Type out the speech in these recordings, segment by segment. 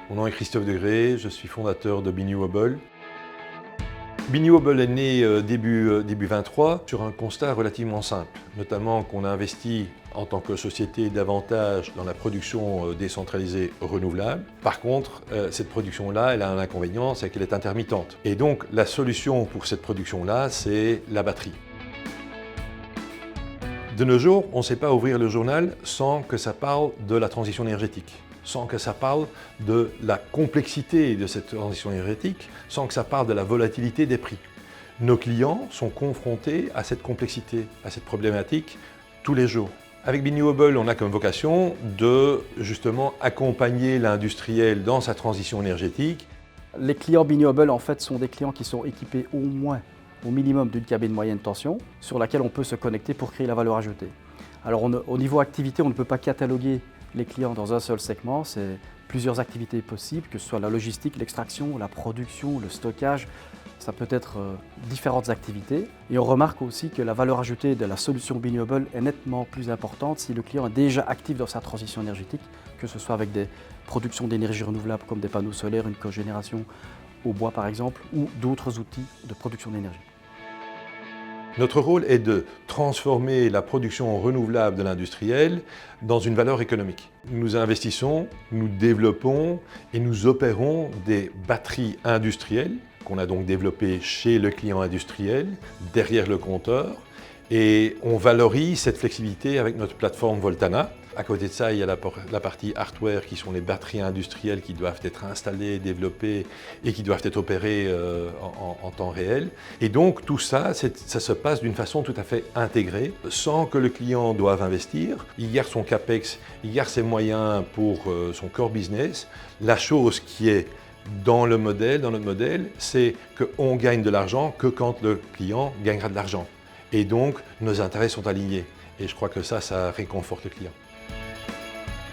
Mon nom est Christophe Degré, je suis fondateur de Binewable. Binewable est né début 23 sur un constat relativement simple, notamment qu'on a investi en tant que société davantage dans la production décentralisée renouvelable. Par contre, cette production-là, elle a un inconvénient, c'est qu'elle est intermittente. Et donc, la solution pour cette production-là, c'est la batterie. De nos jours, on ne sait pas ouvrir le journal sans que ça parle de la transition énergétique, sans que ça parle de la complexité de cette transition énergétique, sans que ça parle de la volatilité des prix. Nos clients sont confrontés à cette complexité, à cette problématique tous les jours. Avec Binewable, on a comme vocation de justement accompagner l'industriel dans sa transition énergétique. Les clients Binewable en fait sont des clients qui sont équipés au minimum d'une cabine moyenne tension sur laquelle on peut se connecter pour créer la valeur ajoutée. Alors au niveau activité, on ne peut pas cataloguer les clients dans un seul segment, c'est plusieurs activités possibles, que ce soit la logistique, l'extraction, la production, le stockage, ça peut être différentes activités. Et on remarque aussi que la valeur ajoutée de la solution Binewable est nettement plus importante si le client est déjà actif dans sa transition énergétique, que ce soit avec des productions d'énergie renouvelable comme des panneaux solaires, une cogénération au bois par exemple, ou d'autres outils de production d'énergie. Notre rôle est de transformer la production renouvelable de l'industriel dans une valeur économique. Nous investissons, nous développons et nous opérons des batteries industrielles qu'on a donc développées chez le client industriel, derrière le compteur, et on valorise cette flexibilité avec notre plateforme Voltana. À côté de ça, il y a la partie hardware qui sont les batteries industrielles qui doivent être installées, développées et qui doivent être opérées en temps réel. Et donc tout ça, ça se passe d'une façon tout à fait intégrée, sans que le client doive investir. Il garde son CAPEX, il garde ses moyens pour son core business. La chose qui est dans notre modèle, c'est qu'on gagne de l'argent que quand le client gagnera de l'argent. Et donc, nos intérêts sont alignés. Et je crois que ça réconforte le client.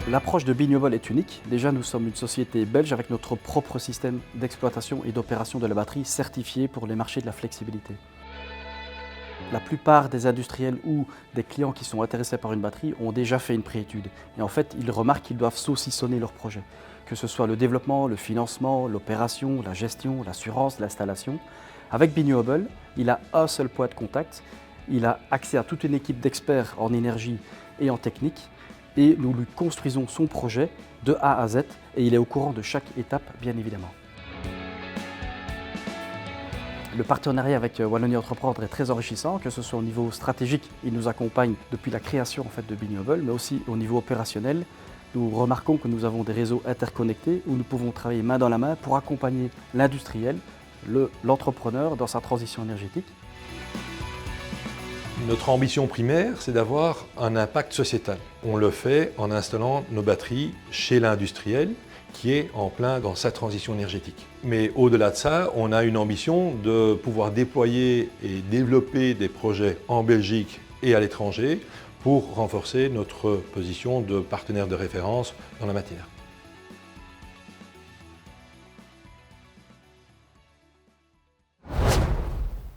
L'approche de Binewable est unique. Déjà, nous sommes une société belge avec notre propre système d'exploitation et d'opération de la batterie certifié pour les marchés de la flexibilité. La plupart des industriels ou des clients qui sont intéressés par une batterie ont déjà fait une préétude. Et en fait, ils remarquent qu'ils doivent saucissonner leur projet, que ce soit le développement, le financement, l'opération, la gestion, l'assurance, l'installation. Avec Binewable, il a un seul point de contact. Il a accès à toute une équipe d'experts en énergie et en technique et nous lui construisons son projet de A à Z et il est au courant de chaque étape, bien évidemment. Le partenariat avec Wallonie Entreprendre est très enrichissant, que ce soit au niveau stratégique, il nous accompagne depuis la création de Binewable, mais aussi au niveau opérationnel. Nous remarquons que nous avons des réseaux interconnectés où nous pouvons travailler main dans la main pour accompagner l'industriel, l'entrepreneur dans sa transition énergétique. Notre ambition primaire, c'est d'avoir un impact sociétal. On le fait en installant nos batteries chez l'industriel qui est en plein dans sa transition énergétique. Mais au-delà de ça, on a une ambition de pouvoir déployer et développer des projets en Belgique et à l'étranger pour renforcer notre position de partenaire de référence dans la matière.